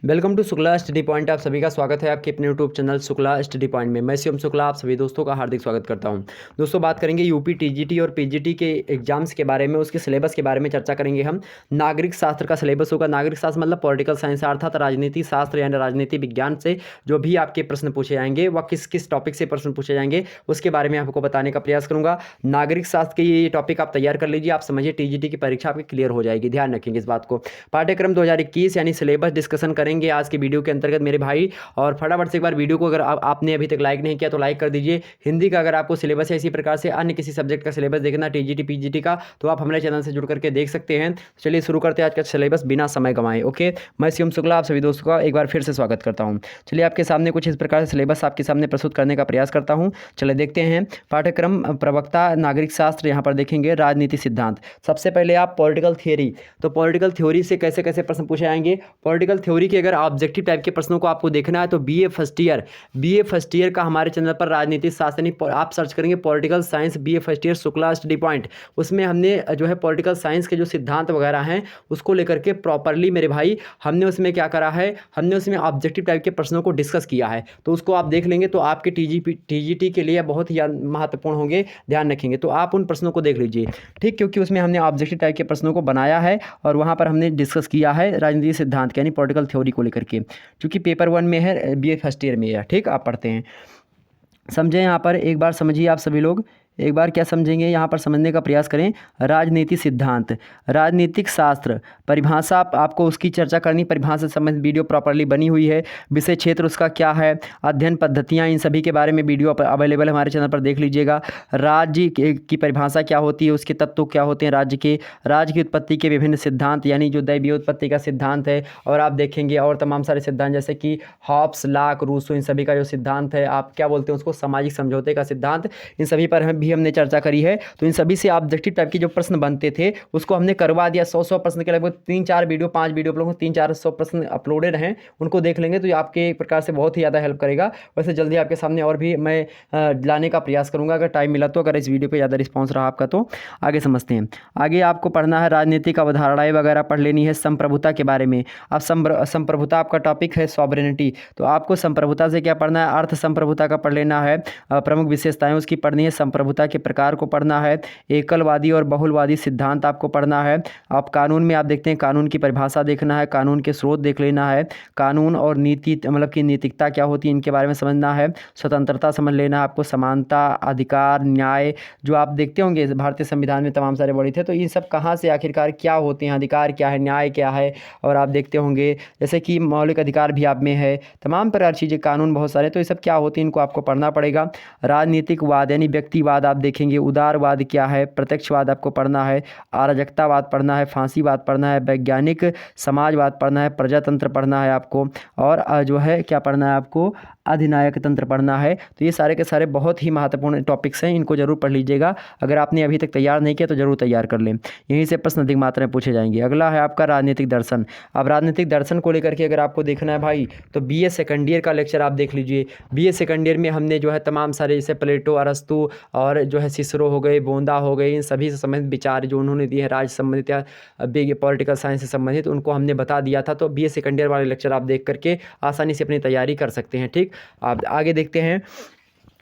Welcome to Shukla study point. आप सभी का स्वागत है आपके अपने YouTube channel Shukla study point में। मैं शिवम शुक्ला आप सभी दोस्तों का हार्दिक स्वागत करता हूं। दोस्तों बात करेंगे यूपी टीजीटी और पीजीटी के एग्जाम्स के बारे में, उसके सिलेबस के बारे में चर्चा करेंगे हम। नागरिक शास्त्र का सिलेबस होगा। नागरिक शास्त्र मतलब पॉलिटिकल साइंस, अर्थात राजनीति शास्त्र यानी राजनीति विज्ञान से जो भी आपके प्रश्न पूछे जाएंगे वह किस किस टॉपिक से प्रश्न पूछे जाएंगे उसके बारे में आपको बताने का प्रयास करूंगा। नागरिक शास्त्र के ये टॉपिक आप तैयार कर लीजिए। आप समझिए टीजीटी की परीक्षा आपकी क्लियर हो जाएगी, ध्यान रखेंगे इस बात को। पाठ्यक्रम 2021 यानी सिलेबस डिस्कशन करेंगे आज की वीडियो के अंतर्गत मेरे भाई। और फटाफट से एक बार वीडियो को अगर आपने अभी तक लाइक नहीं किया तो लाइक कर दीजिए। हिंदी का अगर आपको सिलेबस है, इसी प्रकार से अन्य किसी सब्जेक्ट का सिलेबस देखना टीजीटी पीजीटी का, तो आप हमारे चैनल से जुड़ करके देख सकते हैं। चलिए शुरू करते हैं आज का सिलेबस बिना समय गंवाए। ओके, मैं शिवम शुक्ला आप सभी दोस्तों का एक बार फिर से स्वागत करता हूं। चलिए आपके सामने कुछ इस प्रकार से सिलेबस आपके सामने प्रस्तुत करने का प्रयास करता हूं। चलिए देखते हैं। पाठ्यक्रम प्रवक्ता नागरिक शास्त्र, यहाँ पर देखेंगे राजनीति सिद्धांत। सबसे पहले आप पॉलिटिकल थ्योरी, तो पॉलिटिकल थ्योरी से कैसे कैसे प्रश्न पूछे जाएंगे। पॉलिटिकल थ्योरी के अगर ऑब्जेक्टिव टाइप के प्रश्नों को आपको देखना है तो बीए फर्स्ट ईयर का हमारे चैनल पर राजनीति शास्त्र आप सर्च करेंगे political science BA first year Shukla study point. उसमें हमने जो है पॉलिटिकल साइंस के जो सिद्धांत वगैरह हैं उसको लेकर के प्रॉपरली मेरे भाई हमने उसमें क्या करा है, हमने उसमें ऑब्जेक्टिव टाइप के प्रश्नों को डिस्कस किया है। तो उसको आप देख लेंगे तो आपके टीजीटी के लिए बहुत ही महत्वपूर्ण होंगे, ध्यान रखेंगे। तो आप उन प्रश्नों को देख लीजिए, ठीक, क्योंकि उसमें हमने ऑब्जेक्टिव टाइप के प्रश्नों को बनाया है और वहाँ पर हमने डिस्कस किया है राजनीति सिद्धांत यानी पॉलिटिकल थ्योरी को लेकर के, क्योंकि पेपर 1 में है, बीए फर्स्ट ईयर में है। ठीक, आप पढ़ते हैं, समझें। यहाँ पर एक बार समझिए आप सभी लोग, एक बार क्या समझेंगे यहाँ पर समझने का प्रयास करें। राजनीति सिद्धांत, राजनीतिक शास्त्र, परिभाषा आपको उसकी चर्चा करनी, परिभाषा से संबंधित वीडियो प्रॉपर्ली बनी हुई है। विषय क्षेत्र उसका क्या है, अध्ययन पद्धतियाँ, इन सभी के बारे में वीडियो अवेलेबल है हमारे चैनल पर, देख लीजिएगा। राज्य की परिभाषा क्या होती है, उसके तत्व क्या होते हैं राज्य की उत्पत्ति के विभिन्न सिद्धांत यानी जो दैवीय उत्पत्ति का सिद्धांत है, और आप देखेंगे और तमाम सारे सिद्धांत जैसे कि हॉब्स, लाक, रूसो, इन सभी का जो सिद्धांत है, आप क्या बोलते हैं उसको, सामाजिक समझौते का सिद्धांत, इन सभी पर भी हमने चर्चा करी है। तो इन सभी से ऑब्जेक्टिव टाइप के जो प्रश्न बनते थे उसको हमने करवा दिया। 100 प्रश्न के लगभग 3-4 वीडियो, 5 वीडियो अपलोड, 300-400 प्रश्न अपलोडेड हैं, उनको देख लेंगे तो ये आपके एक प्रकार से बहुत ही ज़्यादा हेल्प करेगा। वैसे जल्दी आपके सामने और भी मैं लाने का प्रयास करूंगा अगर टाइम मिला तो, अगर इस वीडियो पे ज़्यादा रिस्पॉन्स रहा आपका तो। आगे समझते हैं। आगे आपको पढ़ना है राजनीतिक अवधारणाएं वगैरह पढ़ लेनी है, संप्रभुता के बारे में। अब संप्रभुता आपका टॉपिक है सॉवरेनिटी, तो आपको संप्रभुता से क्या पढ़ना है, अर्थ संप्रभुता का पढ़ लेना है, प्रमुख विशेषताएं उसकी पढ़नी है, संप्रभुता के प्रकार को पढ़ना है, एकलवादी और बहुलवादी सिद्धांत आपको पढ़ना है। आप कानून में आप देखते हैं कानून की परिभाषा देखना है, कानून के स्रोत देख लेना है, कानून और नीति मतलब कि नैतिकता क्या होती है इनके बारे में समझना है, स्वतंत्रता समझ लेना है आपको, समानता, अधिकार, न्याय, जो आप देखते होंगे भारतीय संविधान में तमाम सारे वर्ड थे, तो ये सब कहाँ से आखिरकार क्या होते हैं, अधिकार क्या है, न्याय क्या है, और आप देखते होंगे जैसे कि मौलिक अधिकार भी आप में है, तमाम प्रकार चीज़ें, कानून बहुत सारे, तो ये सब क्या होती है इनको आपको पढ़ना पड़ेगा। राजनीतिक वाद यानी व्यक्तिवाद आप देखेंगे, उदारवाद क्या है, प्रत्यक्षवाद आपको पढ़ना है, अराजकतावाद पढ़ना है, फांसीवाद पढ़ना है, वैज्ञानिक समाजवाद पढ़ना है, प्रजातंत्र पढ़ना है आपको, और जो है क्या पढ़ना है आपको, अधिनायक तंत्र पढ़ना है। तो ये सारे के सारे बहुत ही महत्वपूर्ण टॉपिक्स हैं, इनको जरूर पढ़ लीजिएगा। अगर आपने अभी तक तैयार नहीं किया तो जरूर तैयार कर लें, यहीं से प्रश्न अधिक मात्रा में पूछे जाएंगे। अगला है आपका राजनीतिक दर्शन। अब राजनीतिक दर्शन को लेकर के अगर आपको देखना है भाई तो बीए सेकंड ईयर का लेक्चर आप देख लीजिए। बीए सेकंड ईयर में हमने जो है तमाम सारे जैसे प्लेटो, अरस्तु और जो है सिसरो हो गए, बोंदा हो गए, इन सभी से संबंधित विचार जो उन्होंने दिए हैं राज संबंधित या पॉलिटिकल साइंस से संबंधित, उनको हमने बता दिया था। तो बीए सेकंड ईयर वाले लेक्चर आप देख करके आसानी से अपनी तैयारी कर सकते हैं। ठीक, आप आगे देखते हैं।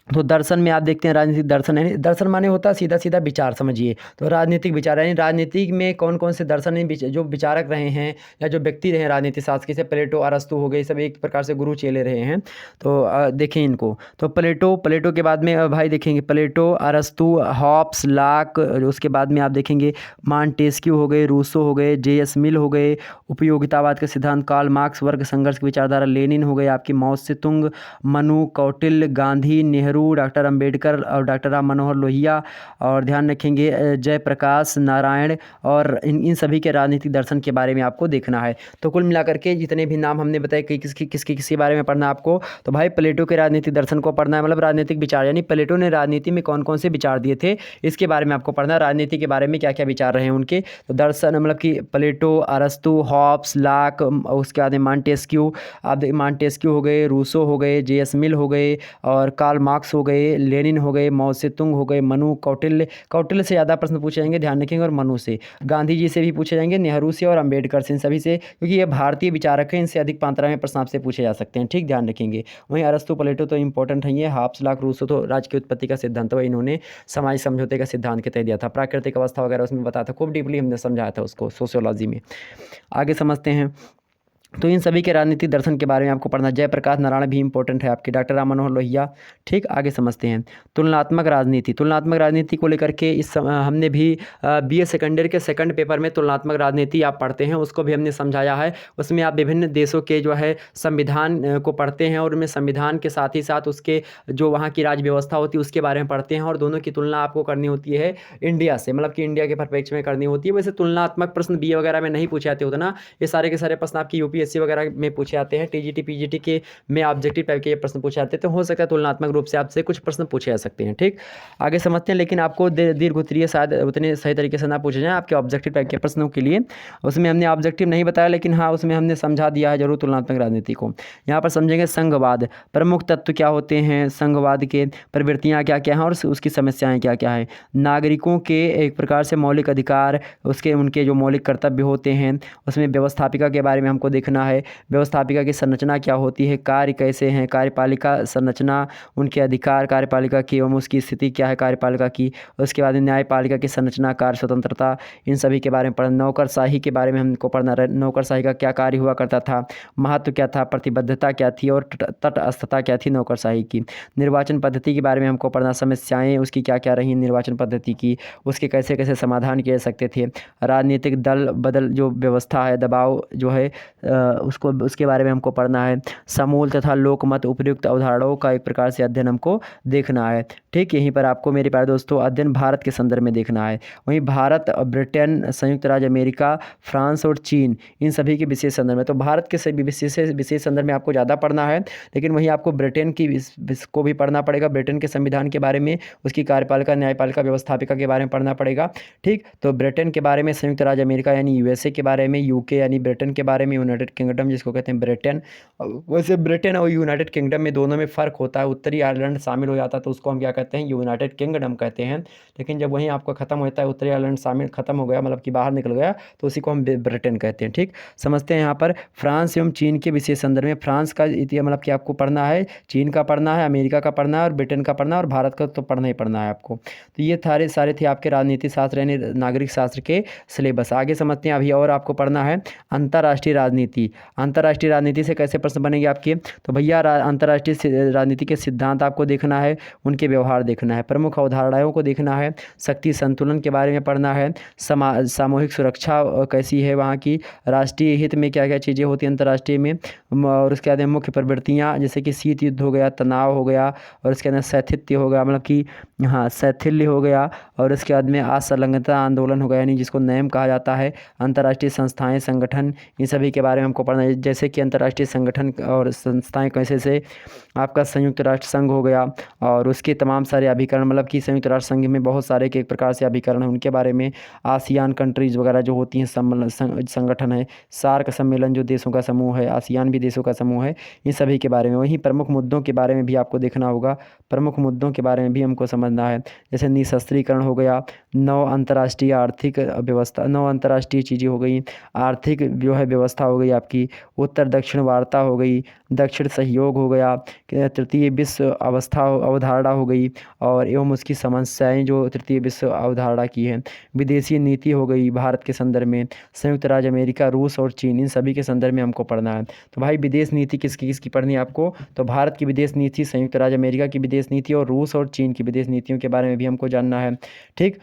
तो दर्शन में आप देखते हैं राजनीतिक दर्शन, यानी दर्शन माने होता है सीधा सीधा विचार, समझिए। तो राजनीतिक विचार यानी राजनीतिक में कौन कौन से दर्शन जो विचारक रहे हैं या जो व्यक्ति रहे राजनीति शास्त्र, जैसे प्लेटो, अरस्तु हो गए, सब एक प्रकार से गुरु चेले रहे हैं। तो देखें इनको। तो प्लेटो के बाद में भाई देखेंगे प्लेटो, अरस्तु, हॉब्स, लाक, उसके बाद में आप देखेंगे मॉन्टेस्क्यू हो गए, रूसो हो गए, जे.एस. मिल हो गए, उपयोगितावाद के सिद्धांत, कार्ल मार्क्स, वर्ग संघर्ष की विचारधारा, लेनिन हो गए आपकी, माओ से तुंग, मनु, कौटिल्य, गांधी, नेहरू, डॉक्टर अंबेडकर और डॉक्टर राम मनोहर लोहिया, और ध्यान रखेंगे जयप्रकाश नारायण, और इन सभी के राजनीतिक दर्शन के बारे में आपको देखना है। तो कुल मिलाकर के जितने भी नाम हमने बताए कि किसके बारे में पढ़ना आपको, तो भाई प्लेटो के राजनीतिक दर्शन को पढ़ना है, मतलब राजनीतिक विचार, यानी प्लेटो ने राजनीति में कौन कौन से विचार दिए थे इसके बारे में आपको पढ़ना है, राजनीति के बारे में क्या क्या विचार रहे हैं उनके। तो दर्शन मतलब कि प्लेटो, अरस्तु, हॉब्स, लाक, उसके बाद मॉन्टेस्क्यू, आप मॉन्टेस्क्यू हो गए, रूसो हो गए, जे.एस. मिल हो गए, और कार्ल मार्क्स मार्क्स हो गए, लेनिन हो गए, माओ सेतुंग हो गए, मनु, कौटिल्य कौटिल्य से ज़्यादा प्रश्न पूछे जाएंगे, ध्यान रखेंगे, और मनु से। गांधी जी से भी पूछे जाएंगे, नेहरू से और अम्बेडकर से, इन सभी से, क्योंकि ये भारतीय विचारक हैं, इनसे अधिक मात्रा में प्रश्न आपसे पूछे जा सकते हैं। ठीक, ध्यान रखेंगे। वहीं अरस्तु, प्लेटो तो इंपॉर्टेंट है। ये हाब्स, लॉक, रूसो तो राज्य की उत्पत्ति का सिद्धांत है, इन्होंने सामाजिक समझौते का सिद्धांत के तहत दिया था। प्राकृतिक अवस्था वगैरह उसमें बताया था, खूब डीपली हमने समझाया था उसको सोशियोलॉजी में। आगे समझते हैं। तो इन सभी के राजनीतिक दर्शन के बारे में आपको पढ़ना। जयप्रकाश नारायण भी इंपॉर्टेंट है आपके, डॉक्टर राम मनोहर लोहिया। ठीक, आगे समझते हैं। तुलनात्मक राजनीति, तुलनात्मक राजनीति को लेकर के हमने भी बीए सेकेंड ईयर के सेकंड पेपर में तुलनात्मक राजनीति आप पढ़ते हैं, उसको भी हमने समझाया है। उसमें आप विभिन्न देशों के जो है संविधान को पढ़ते हैं, और उनमें संविधान के साथ ही साथ उसके जो वहाँ की राज्य व्यवस्था होती है उसके बारे में पढ़ते हैं, और दोनों की तुलना आपको करनी होती है इंडिया से, मतलब कि इंडिया के परिप्रेक्ष्य में करनी होती है। वैसे तुलनात्मक प्रश्न बीए वगैरह में नहीं पूछे जाते होते ना, ये सारे के सारे प्रश्न आपकी यूपीएससी वगैरह में पूछे जाते हैं। टीजीटी पीजीटी के में ऑब्जेक्टिव टाइप के ये प्रश्न पूछे जाते हैं, तो हो सकता है तुलनात्मक रूप से आपसे कुछ प्रश्न पूछे जा सकते हैं। ठीक, आगे समझते हैं। लेकिन आपको दीर्घ उत्तरीय शायद उतने सही तरीके से ना पूछे जाएं आपके ऑब्जेक्टिव टाइप के प्रश्नों के लिए। उसमें हमने ऑब्जेक्टिव नहीं बताया, लेकिन हाँ उसमें हमने समझा दिया है जरूर तुलनात्मक राजनीति को। यहाँ पर समझेंगे संघवाद, प्रमुख तत्व क्या होते हैं, संघवाद के प्रवृत्तियाँ क्या क्या हैं और उसकी समस्याएं क्या क्या हैं, नागरिकों के एक प्रकार से मौलिक अधिकार, उसके उनके जो मौलिक कर्तव्य होते हैं, उसमें व्यवस्थापिका के बारे में हमको देखना है, व्यवस्थापिका की संरचना क्या होती है, कार्य कैसे हैं, कार्यपालिका संरचना, उनके अधिकार कार्यपालिका की एवं उसकी स्थिति क्या है कार्यपालिका की, उसके बाद न्यायपालिका की संरचना, कार्य स्वतंत्रता, इन सभी के बारे में पढ़ना। नौकरशाही के बारे में हमको पढ़ना, नौकरशाही का क्या कार्य हुआ करता था, महत्व क्या था, प्रतिबद्धता क्या थी और तटस्थता क्या थी नौकरशाही की। निर्वाचन पद्धति के बारे में हमको पढ़ना, समस्याएं उसकी क्या क्या रही निर्वाचन पद्धति की, उसके कैसे कैसे समाधान किए जा सकते थे। राजनीतिक दल बदल जो व्यवस्था है, दबाव जो है उसको उसके बारे में हमको पढ़ना है। समूल तथा लोकमत उपयुक्त अवधारणाओं का एक प्रकार से अध्ययन हमको देखना है। ठीक, यहीं पर आपको मेरे प्यारे दोस्तों अध्ययन भारत के संदर्भ में देखना है। वहीं भारत, ब्रिटेन, संयुक्त राज्य अमेरिका, फ्रांस और चीन, इन सभी के विशेष संदर्भ में, तो भारत के सभी विशेष संदर्भ में आपको ज़्यादा पढ़ना है, लेकिन वहीं आपको ब्रिटेन की को भी पढ़ना पड़ेगा, ब्रिटेन के संविधान के बारे में, उसकी कार्यपालिका न्यायपालिका व्यवस्थापिका के बारे में पढ़ना पड़ेगा। ठीक, तो ब्रिटेन के बारे में, संयुक्त राज्य अमेरिका यानी यूएसए के बारे में, यूके यानी ब्रिटेन के बारे में, यूनाइटेड किंगडम जिसको कहते हैं ब्रिटेन। वैसे ब्रिटेन और यूनाइटेड किंगडम में दोनों में फ़र्क होता है। उत्तरी आयरलैंड शामिल हो जाता है तो उसको हम क्या कहते हैं, यूनाइटेड किंगडम कहते हैं, लेकिन जब वहीं आपका ख़त्म होता है, उत्तरी आयरलैंड शामिल ख़त्म हो गया मतलब कि बाहर निकल गया, तो उसी को हम ब्रिटेन कहते हैं। ठीक, समझते हैं। यहाँ पर फ्रांस एवं चीन के विशेष संदर्भ में, फ्रांस का इतिहास मतलब कि आपको पढ़ना है, चीन का पढ़ना है, अमेरिका का पढ़ना है और ब्रिटेन का पढ़ना है, और भारत का तो पढ़ना ही पढ़ना है आपको। तो ये सारे थे आपके राजनीति शास्त्र यानी नागरिक शास्त्र के सिलेबस। आगे समझते हैं। अभी और आपको पढ़ना है अंतर्राष्ट्रीय राजनीति। अंतर्राष्ट्रीय राजनीति से कैसे प्रश्न बनेंगे आपके, तो भैया अंतर्राष्ट्रीय राजनीति के सिद्धांत आपको देखना है, उनके व्यवहार देखना है, प्रमुख अवधारणाओं को देखना है, शक्ति संतुलन के बारे में पढ़ना है, सामूहिक सुरक्षा कैसी है वहाँ की, राष्ट्रीय हित में क्या क्या चीज़ें होती हैं अंतर्राष्ट्रीय में, और उसके बाद मुख्य प्रवृत्तियाँ जैसे कि शीत युद्ध हो गया, तनाव हो गया, और उसके अंदर शैथिल्य हो गया मतलब कि हाँ शैथिल्य हो गया, और उसके बाद में असंलग्नता आंदोलन हो गया यानी जिसको नैम कहा जाता है, अंतर्राष्ट्रीय संस्थाएं संगठन, इन सभी के बारे में हमको पढ़ना है। जैसे कि अंतर्राष्ट्रीय संगठन और संस्थाएं कैसे से आपका संयुक्त राष्ट्र संघ हो गया, और उसके तमाम सारे अभिकरण मतलब कि संयुक्त राष्ट्र संघ में बहुत सारे के एक प्रकार से अभिकरण हैं, उनके बारे में, आसियान कंट्रीज़ वगैरह जो होती हैं संगठन है, सार्क सम्मेलन जो देशों का समूह है, आसियान भी देशों का समूह है, इन सभी के बारे में। वहीं प्रमुख मुद्दों के बारे में भी आपको देखना होगा, प्रमुख मुद्दों के बारे में भी हमको समझना है, जैसे निशस्त्रीकरण हो गया, नौ अंतर्राष्ट्रीय आर्थिक व्यवस्था, नौ अंतर्राष्ट्रीय चीज़ें हो गई, आर्थिक जो है व्यवस्था हो गई आपकी, उत्तर दक्षिण वार्ता हो गई, दक्षिण सहयोग हो गया, तृतीय विश्व अवधारणा हो गई, और एवं उसकी समस्याएं जो तृतीय विश्व अवधारणा की है, विदेशी नीति हो गई भारत के संदर्भ में, संयुक्त राज्य अमेरिका, रूस और चीन, इन सभी के संदर्भ में हमको पढ़ना है। तो भाई विदेश नीति किसकी किसकी पढ़नी है आपको, तो भारत की विदेश नीति, संयुक्त राज्य अमेरिका की विदेश नीति और रूस और चीन की विदेश नीतियों के बारे में भी हमको जानना है। ठीक,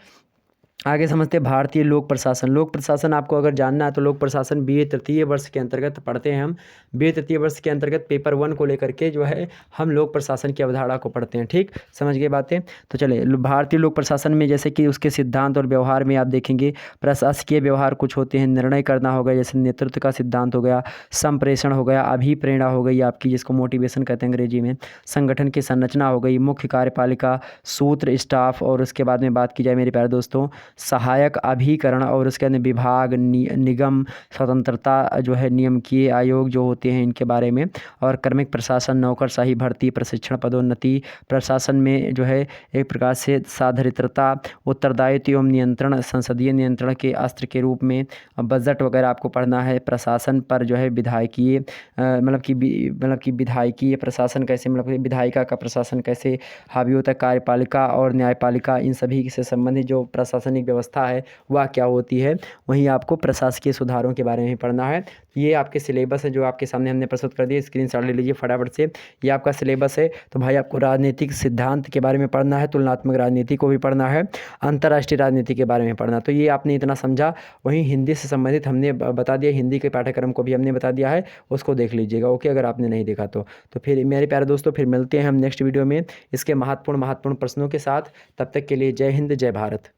आगे समझते हैं भारतीय लोक प्रशासन। लोक प्रशासन आपको अगर जानना है तो लोक प्रशासन बीए तृतीय वर्ष के अंतर्गत पढ़ते हैं हम। बीए तृतीय वर्ष के अंतर्गत पेपर 1 को लेकर के जो है हम लोक प्रशासन की अवधारणा को पढ़ते हैं। ठीक, समझ गए बातें। तो चले भारतीय लोक प्रशासन में जैसे कि उसके सिद्धांत और व्यवहार में आप देखेंगे, प्रशासकीय व्यवहार कुछ होते हैं, निर्णय करना हो गया जैसे नेतृत्व का सिद्धांत हो गया, संप्रेषण हो गया, अभिप्रेरणा हो गई आपकी जिसको मोटिवेशन कहते हैं अंग्रेजी में, संगठन की संरचना हो गई, मुख्य कार्यपालिका, सूत्र, स्टाफ, और उसके बाद में बात की जाए मेरे प्यारे दोस्तों सहायक अभिकरण और उसके अंदर विभाग, निगम, स्वतंत्रता जो है, नियामकीय आयोग जो होते हैं इनके बारे में, और क्रमिक प्रशासन, नौकरशाही, भर्ती, प्रशिक्षण, पदोन्नति, प्रशासन में जो है एक प्रकार से साधारित्रता, उत्तरदायित्व एवं नियंत्रण, संसदीय नियंत्रण के अस्त्र के रूप में बजट वगैरह आपको पढ़ना है। प्रशासन पर जो है विधायकीय मतलब कि विधायकीय प्रशासन कैसे, मतलब कि विधायिका का प्रशासन कैसे हावी होता है, कार्यपालिका और न्यायपालिका, इन सभी से संबंधित जो प्रशासनिक व्यवस्था है वह क्या होती है। वहीं आपको प्रशासकीय सुधारों के बारे में पढ़ना है। ये आपके सिलेबस है जो आपके सामने हमने प्रस्तुत कर दिए, स्क्रीनशॉट ले लीजिए फटाफट से। ये आपका सिलेबस है। तो भाई आपको राजनीतिक सिद्धांत के बारे में पढ़ना है, तुलनात्मक राजनीति को भी पढ़ना है, अंतर्राष्ट्रीय राजनीति के बारे में पढ़ना। तो ये आपने इतना समझा। वहीं हिंदी से संबंधित हमने बता दिया, हिंदी के पाठ्यक्रम को भी हमने बता दिया है, उसको देख लीजिएगा, ओके, अगर आपने नहीं देखा तो फिर मेरे प्यारे दोस्तों फिर मिलते हैं हम नेक्स्ट वीडियो में इसके महत्वपूर्ण प्रश्नों के साथ। तब तक के लिए जय हिंद, जय भारत।